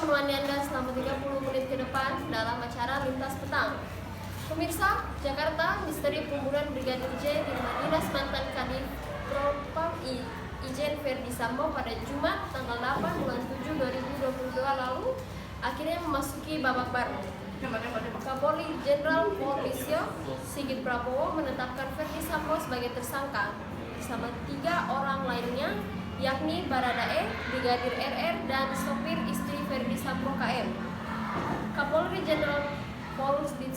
menemani Anda selama 30 menit ke depan dalam acara Lintas Petang. Pemirsa, Jakarta, misteri pembunuhan Brigadir J di rumah dinas mantan Kadif Propam Ijen Verdi Sambo pada Jumat tanggal 8 bulan 7 2022 lalu akhirnya memasuki babak baru. Kapolri Jenderal Polisi Sigit Prabowo menetapkan Verdi Sambo sebagai tersangka bersama 3 orang lainnya, yakni Baradae, Brigadir RR, dan sopir istri Verdi Sambo KM. Kapolri Jenderal Polisi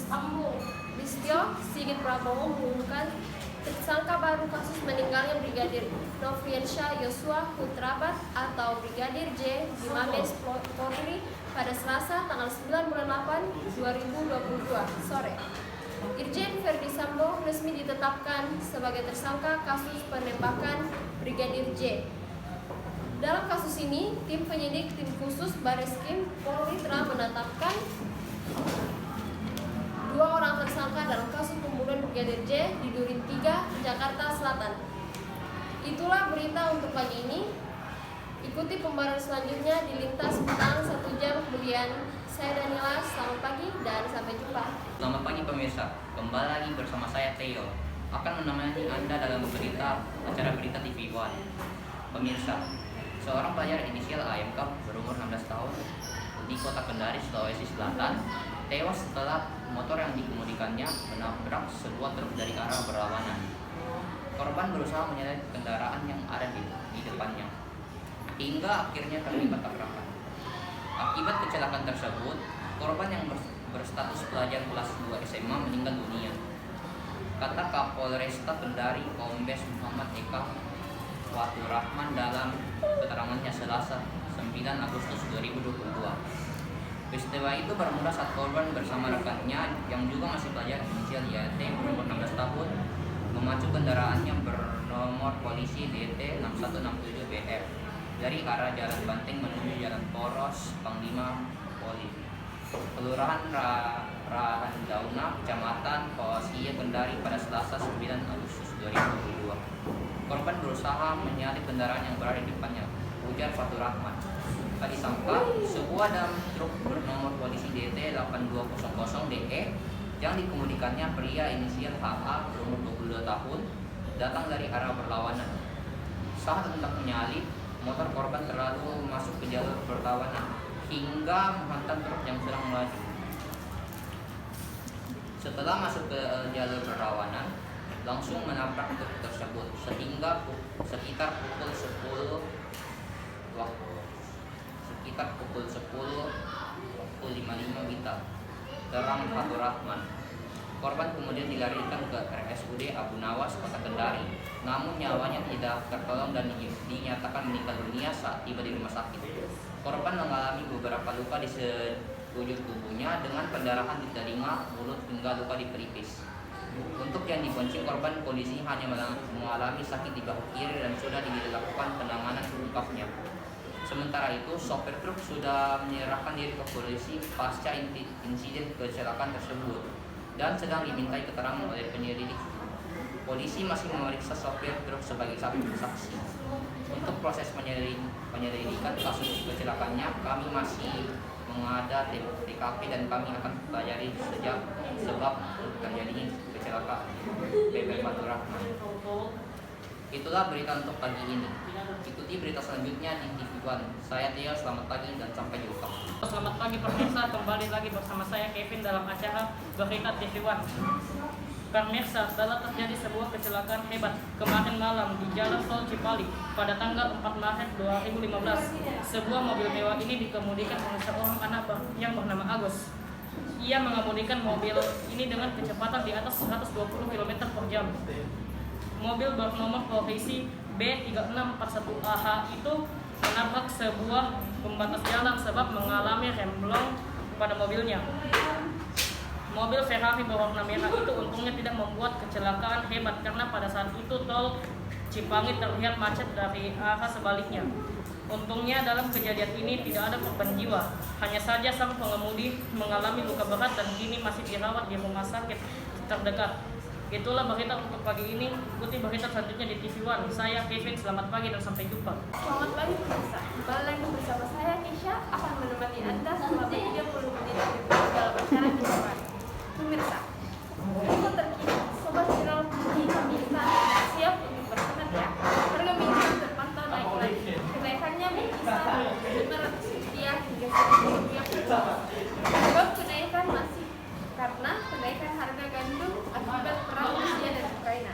Listio Sigit Prabowo mengumumkan tersangka baru kasus meninggalnya Brigadir Nofriansyah Yosua Hutrabat atau Brigadir J di Mabes Polri pada Selasa tanggal 9 bulan 8 2022 sore. Irjen Verdi Sambo resmi ditetapkan sebagai tersangka kasus penembakan Brigadir J. Dalam kasus ini, tim penyidik tim khusus Bareskrim Polri telah menetapkan 2 orang tersangka dalam kasus pembunuhan Brigadir J di Durin 3, Jakarta Selatan. Itulah berita untuk pagi ini. Ikuti pembahasan selanjutnya di Lintas Petang 1 jam kemudian. Saya Danila, selamat pagi dan sampai jumpa. Selamat pagi pemirsa, kembali lagi bersama saya Theo akan menemani Anda dalam acara berita TV One. Pemirsa, seorang pelajar inisial AMK berumur 16 tahun di kota Kendari, Sulawesi Selatan tewas setelah motor yang dikemudikannya menabrak sebuah truk dari arah berlawanan. Korban berusaha menyalip kendaraan yang ada di depannya hingga akhirnya terlibat tabrakan. Akibat kecelakaan tersebut, korban yang berstatus pelajar kelas 2 SMA meninggal dunia. Kata Kapolresta Kendari Kombes Muhammad Eka Faturrahman dalam keterangannya Selasa 9 Agustus 2022. Peristiwa itu bermula saat korban bersama rekannya yang juga masih pelajar inisial YT berumur 16 tahun memacu kendaraannya bernomor polisi DT 6167BR dari arah Jalan Banteng menuju Jalan Poros Panglima Poli, Kelurahan Rahan Dauna, Kecamatan Pawasia, Kendari pada Selasa 9 Agustus 2022. Korban berusaha menyalip kendaraan yang berada di depannya, ujar Faturrahman. Tadi sangka sebuah dam truk bernomor polisi DT 8200DE yang dikemudikannya pria inisial HA berumur 22 tahun datang dari arah berlawanan. Saat hendak menyalip, motor korban terlalu masuk ke jalur berlawanan hingga menghantam truk yang sedang melaju. Setelah masuk ke jalur berlawanan, langsung menabrak truk tersebut sehingga sekitar pukul 10 waktu 55 Wita, terang Faturrahman. Korban kemudian dilarikan ke RSUD Abu Nawas, Kota Kendari, namun nyawanya tidak tertolong dan dinyatakan meninggal dunia saat tiba di rumah sakit. Korban mengalami beberapa luka di sekujur tubuhnya dengan pendarahan di telinga, mulut hingga luka di pelipis. Untuk yang dibonceng korban, kondisi hanya mengalami sakit di bahu kiri dan sudah dilakukan penanganan lengkapnya. Sementara itu, sopir truk sudah menyerahkan diri ke polisi pasca insiden kecelakaan tersebut dan sedang dimintai keterangan oleh penyelidik. Polisi masih memeriksa sopir truk sebagai saksi. Untuk proses penyelidikan kasus kecelakaannya, kami masih mengada TKP dan kami akan pelajari sebab terjadinya kecelakaan. BB Faturrahman. Itulah berita untuk pagi ini. Ikuti berita selanjutnya di TV One. Saya Theo, selamat pagi dan sampai jumpa. Selamat pagi pemirsa, kembali lagi bersama saya Kevin dalam acara Berita TV One. Pemirsa, telah terjadi sebuah kecelakaan hebat kemarin malam di Jalan Tol Cipali pada tanggal 4 Maret 2015. Sebuah mobil mewah ini dikemudikan oleh seorang anak yang bernama Agus. Ia mengemudikan mobil ini dengan kecepatan di atas 120 km per jam. Mobil bernomor polisi B3641AH itu menabrak sebuah pembatas jalan sebab mengalami remblong pada mobilnya. Mobil Ferrari berwarna merah itu untungnya tidak membuat kecelakaan hebat karena pada saat itu tol Cipangi terlihat macet dari arah sebaliknya. Untungnya dalam kejadian ini tidak ada korban jiwa, hanya saja sang pengemudi mengalami luka berat dan kini masih dirawat di rumah sakit terdekat. Itulah berita untuk pagi ini. Ikuti berita selanjutnya di TV One. Saya Kevin, selamat pagi dan sampai jumpa. Selamat pagi pemirsa. Kembali lagi bersama saya Keisha akan menemani Anda selama 30 menit dalam acara TV One. Pemirsa, info terkini sobat viral di Kamisa siap untuk berhemat ya. Harga mie instan terpantau naik lagi. Kenaikannya mie instan Rp500 hingga Rp1.000 per kilo. Sebab kenaikan masih karena kenaikan harga gandum akibat perang Rusia dan Ukraina.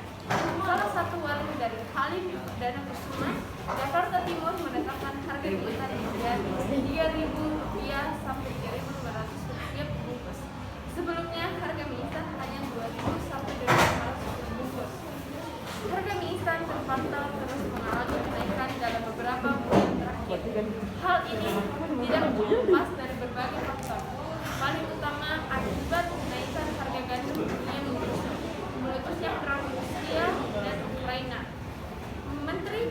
Salah satu warga dari Halim Perdana Kusuma, Jakarta Timur menetapkan harga mie instan menjadi Rp3.000 sampai Rp3.500 per bungkus. Sebelumnya harga mie instan hanya Rp2.000 sampai Rp2.500 per bungkus. Harga mie instan terpantau terus mengalami kenaikan dalam beberapa bulan terakhir. Hal ini tidak lepas dari berbagai faktor. Paling utama akibat kenaikan harga gandum dunia meletusnya perang Rusia dan Ukraina. Menteri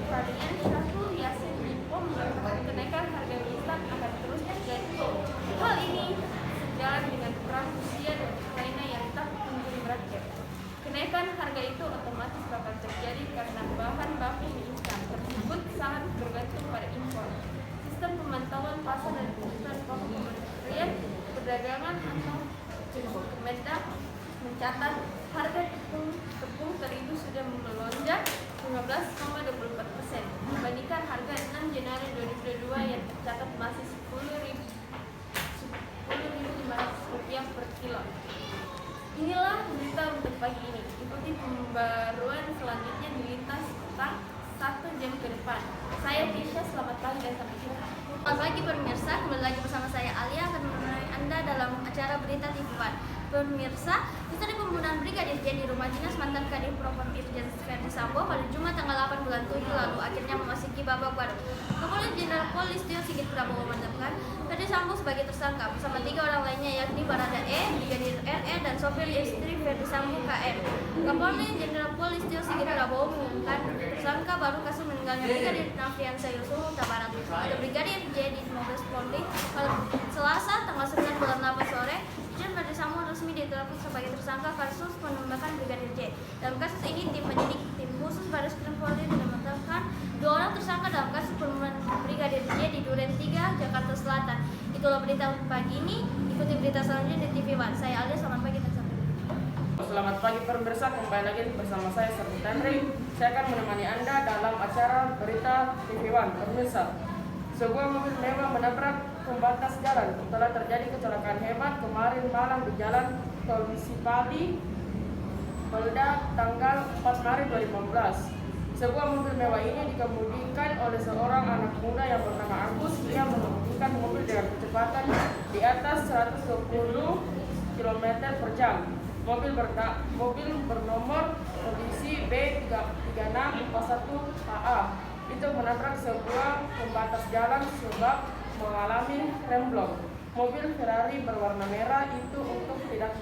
Pertanian Syahrul Yassin Limpo mengatakan kenaikan harga mie instan akan terus terjadi. Hal ini sejalan dengan perang Rusia dan Ukraina yang tak kunjung berakhir. Kenaikan harga itu otomatis bakal terjadi karena bahan baku mie instan tersebut sangat bergantung pada impor. Sistem pemantauan pasar dan kebutuhan pokok Kementerian Perdagangan atau Kemendak mencatat harga tepung terigu sudah melonjak 15,24% dibandingkan harga 6 Januari 2022 yang tercatat masih Rp10.500 per kilo. Inilah berita untuk pagi ini. Ikuti pembaruan selanjutnya di Lintas Petang 1 jam ke depan. Saya Keisha, selamat pagi dan sampai jumpa. Selamat pagi pemirsa, kembali lagi bersama saya Alia akan menemani Anda dalam acara berita TV One. Pemirsa, misteri pembunuhan Brigadir J di rumah dinas mantan Kadif Propam Irjen Verdi Sambo pada Jumat tanggal 8 bulan 7 lalu akhirnya memasuki babak baru. Kapolri Jenderal Polisi Sigit Prabowo menetapkan Verdi Sambo sebagai tersangka bersama 3 orang lainnya yakni Baradae, Brigadir RE, dan sopir istri Verdi Sambo KM. Kapolri Jenderal Polisi Sigit Prabowo mengumumkan tersangka baru kasus meninggalnya Brigadir Nofriansah Yosua Huta Barat atau Brigadir J di Mabes Polri pada Selasa tanggal 9 bulan 8 sore. Irjen Verdi Sambo resmi ditetapkan sebagai tersangka kasus penembakan Brigadir J. Dalam kasus ini, tim penyidik tim khusus Barreskrim Polri menetapkan 2 orang tersangka dalam kasus pembunuhan Brigadir J di Duren 3, Jakarta Selatan. Itulah berita untuk pagi ini. Ikuti berita selanjutnya di TV One. Saya Alia, selamat pagi dan sampai jumpa. Selamat pagi pemirsa, kembali lagi bersama saya Serti Henry. Saya akan menemani Anda dalam acara berita TV One. Pemirsa, sebuah mobil mewah menabrak pembatas jalan. Telah terjadi kecelakaan hebat kemarin malam di Jalan Tol Misipali, Polda, tanggal 4 Maret 2015. Sebuah mobil mewah ini dikemudikan oleh seorang anak muda yang bernama Agus. Ia mengemudikan mobil dengan kecepatan di atas 120 km per jam. Mobil bernomor kondisi B3641HA itu menabrak sebuah pembatas jalan sebab mengalami remblong. Mobil Ferrari berwarna merah itu untuk tidak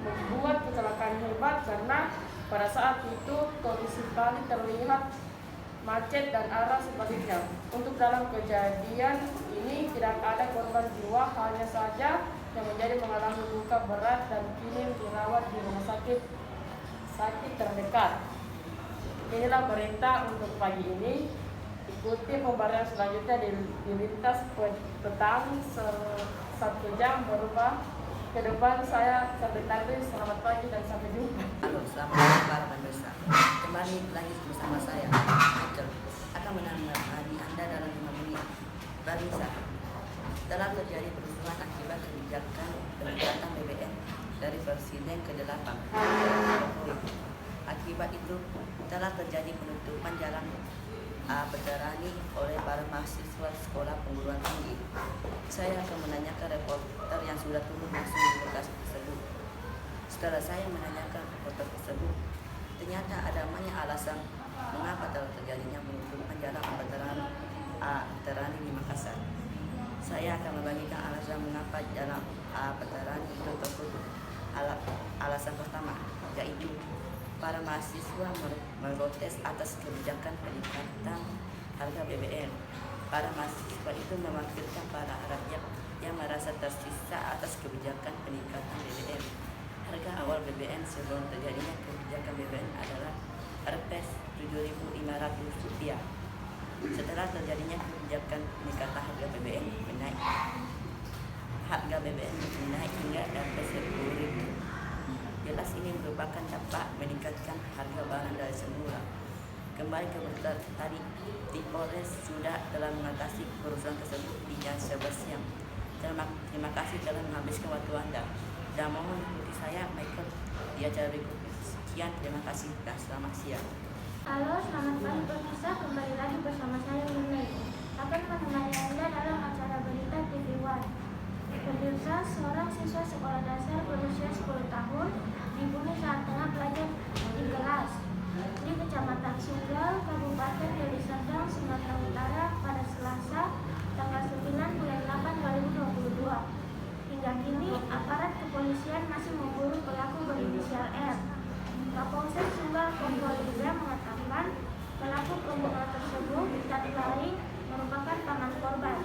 membuat kecelakaan hebat karena pada saat itu kondisi Bali terlihat macet dan arah sebaliknya. Untuk dalam kejadian ini tidak ada korban jiwa, hanya saja yang menjadi mengalami luka berat dan kini dirawat di rumah sakit terdekat. Inilah berita untuk pagi ini. Ikuti pembaruan selanjutnya di Lintas Petang 1 jam berubah ke depan. Saya sampai tadi, selamat pagi dan sampai jumpa. Halo, selamat pagi pemirsa. Kembali lagi bersama saya, Angel, akan menemani Anda dalam 5 menit. Pemirsa, telah terjadi perubahan akibat kebijakan peningkatan BBM dari Presiden ke-8. Akibat itu telah terjadi penutupan jalan Veterani oleh para mahasiswa sekolah perguruan tinggi. Saya akan menanyakan reporter yang sudah turun langsung di lokasi tersebut. Setelah saya menanyakan reporter tersebut, ternyata ada banyak alasan mengapa telah terjadinya penutupan jalan Veterani di Makassar. Saya akan membagikan alasan mengapa jalan Veterani itu tertutup. Alasan pertama yaitu para mahasiswa memprotes atas kebijakan peningkatan harga BBM. Para mahasiswa itu mewakilkan para rakyat yang merasa tersisa atas kebijakan peningkatan BBM. Harga awal BBM sebelum terjadinya kebijakan BBM adalah Rp 7.500. Setelah terjadinya kebijakan peningkatan harga BBM harga BBM naik hingga Rp 10.000. Jelas ini merupakan dampak meningkatkan harga barang dari semula. Kembali ke berita tadi, Polres sudah telah mengatasi kerusuhan tersebut di jam 11 siang. Terima kasih telah menghabiskan waktu Anda. Dan mohon ikuti saya, Michael, di acara berikutnya. Sekian, terima kasih dan selamat siang. Halo, selamat pagi pemirsa. Kembali lagi bersama saya Yuni. Akan menemani Anda dalam acara berita TV One. Pemirsa, seorang siswa sekolah dasar berusia 10 tahun dibunuh saat tengah belajar di kelas di Kecamatan Sunggal, Kabupaten Deli Serdang, Sumatera Utara pada Selasa, tanggal 9 bulan 8 2022. Hingga kini, aparat kepolisian masih memburu pelaku berinisial R. Kapolsek Sunggal Kompol Yuda mengatakan pelaku pembunuhan tersebut tak lain merupakan paman korban.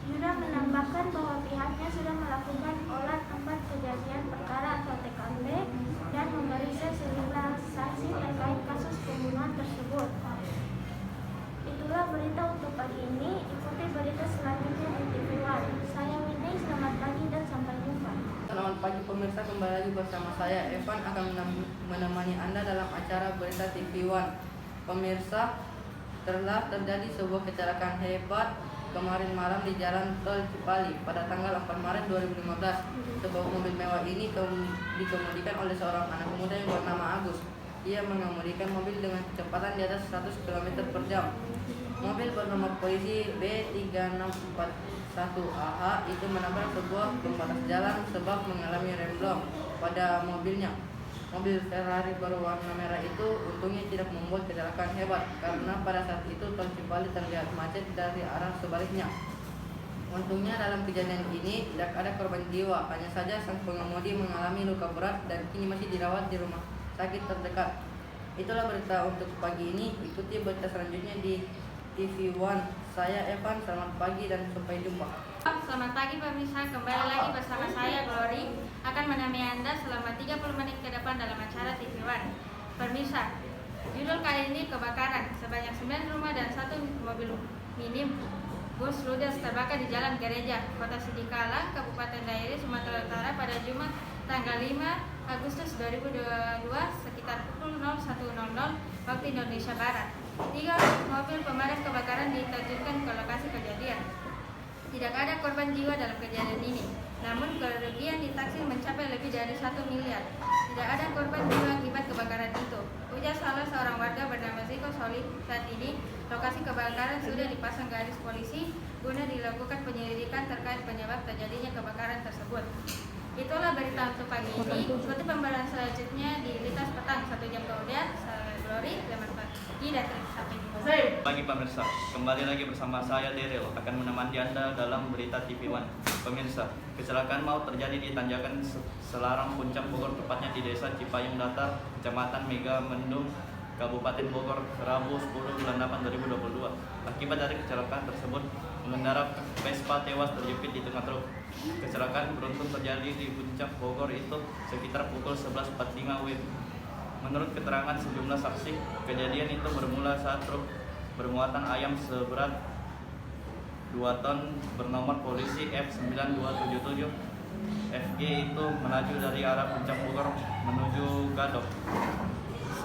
Yuda menambahkan bahwa pihaknya sudah melakukan olah tempat kejadian perkara atau TKP dan memeriksa sejumlah saksi terkait kasus pembunuhan tersebut. Itulah berita untuk pagi ini. Ikuti berita selanjutnya di TV One. Saya Winnie, selamat pagi dan sampai jumpa. Selamat pagi pemirsa, kembali lagi bersama saya Evan akan menemani Anda dalam acara berita TV One. Pemirsa, telah terjadi sebuah kecelakaan hebat kemarin malam di Jalan Tol Cipali pada tanggal 4 Maret 2015. Sebuah mobil mewah ini dikemudikan oleh seorang anak muda yang bernama Agus. Ia mengemudikan mobil dengan kecepatan di atas 100 km per jam. Mobil bernomor polisi B3641AH itu menabrak sebuah pembatas jalan sebab mengalami remblong pada mobilnya. Mobil Ferrari berwarna merah itu untungnya tidak membuat kecelakaan hebat karena pada saat itu tol Cipali terlihat macet dari arah sebaliknya. Untungnya dalam kejadian ini tidak ada korban jiwa, hanya saja sang pengemudi mengalami luka berat dan kini masih dirawat di rumah sakit terdekat. Itulah berita untuk pagi ini. Ikuti berita selanjutnya di TV One. Saya Evan, selamat pagi dan sampai jumpa. Selamat pagi pemirsa, kembali lagi bersama saya Glory akan menemani Anda selama 30 menit ke depan dalam acara TV One. Pemirsa, judul kali ini kebakaran. Sebanyak 9 rumah dan 1 mobil minim bus ludes terbakar di Jalan Gereja, Kota Sidikala, Kabupaten Dairi, Sumatera Utara pada Jumat tanggal 5 Agustus 2022 sekitar pukul 01.00 waktu Indonesia Barat. 3 mobil pemadam kebakaran diterjunkan ke lokasi kejadian. Tidak ada korban jiwa dalam kejadian ini, namun kerugian ditaksir mencapai lebih dari 1 miliar. Tidak ada korban jiwa akibat kebakaran itu, ujar salah seorang warga bernama Ziko Solid. Saat ini, lokasi kebakaran sudah dipasang garis polisi guna dilakukan penyelidikan terkait penyebab terjadinya kebakaran tersebut. Itulah berita untuk pagi ini. Ikuti pembahasan selanjutnya di Lintas Petang 1 jam kemudian. Saya Glory, selamat pagi dan sampai jumpa. Pagi pemirsa, kembali lagi bersama saya Daryl akan menemani Anda dalam berita TV One. Pemirsa, kecelakaan maut terjadi di Tanjakan Selarang Puncak Bogor, tepatnya di Desa Cipayung Datar, Kecamatan Mega Mendung, Kabupaten Bogor, Rabu 10 bulan 8 2022. Akibat dari kecelakaan tersebut, pengendara Vespa tewas terjepit di tengah truk. Kecelakaan beruntun terjadi di Puncak Bogor itu sekitar pukul 11.45 WIB. Menurut keterangan sejumlah saksi, kejadian itu bermula saat truk bermuatan ayam seberat 2 ton bernomor polisi F9277 FG itu melaju dari arah Puncak Bogor menuju Gadok.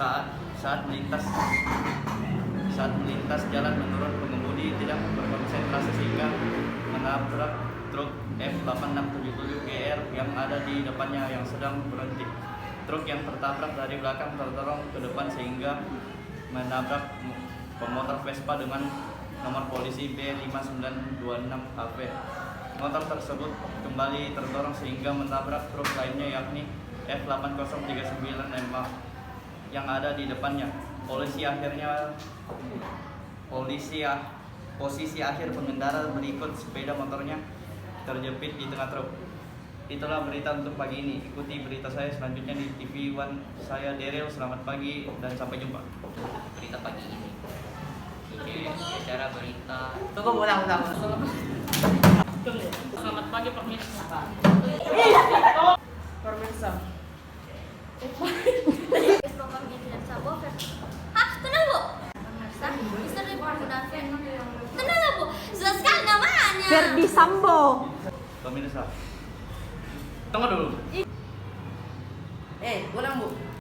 Saat melintas jalan menurun, pengemudi tidak berkonsentrasi sehingga menabrak truk F8677GR yang ada di depannya yang sedang berhenti. Truk yang tertabrak dari belakang terdorong ke depan sehingga menabrak pemotor Vespa dengan nomor polisi B5926HV. Motor tersebut kembali terdorong sehingga menabrak truk lainnya yakni F8039MA yang ada di depannya. Posisi akhir pengendara berikut sepeda motornya terjepit di tengah truk. Itulah berita untuk pagi ini. Ikuti berita saya selanjutnya di TV One. Saya Daryl, selamat pagi dan sampai jumpa. Berita pagi ini di acara berita Selamat pagi pemirsa. Pemirsa, Propam Irjen Sambo Hah, tenang Bu. Pemirsa, misteri pembunuhan tenang lah Bu, jelas sekali namanya. Verdi Sambo. Pemirsa, tunggu dulu. Ulang Bu.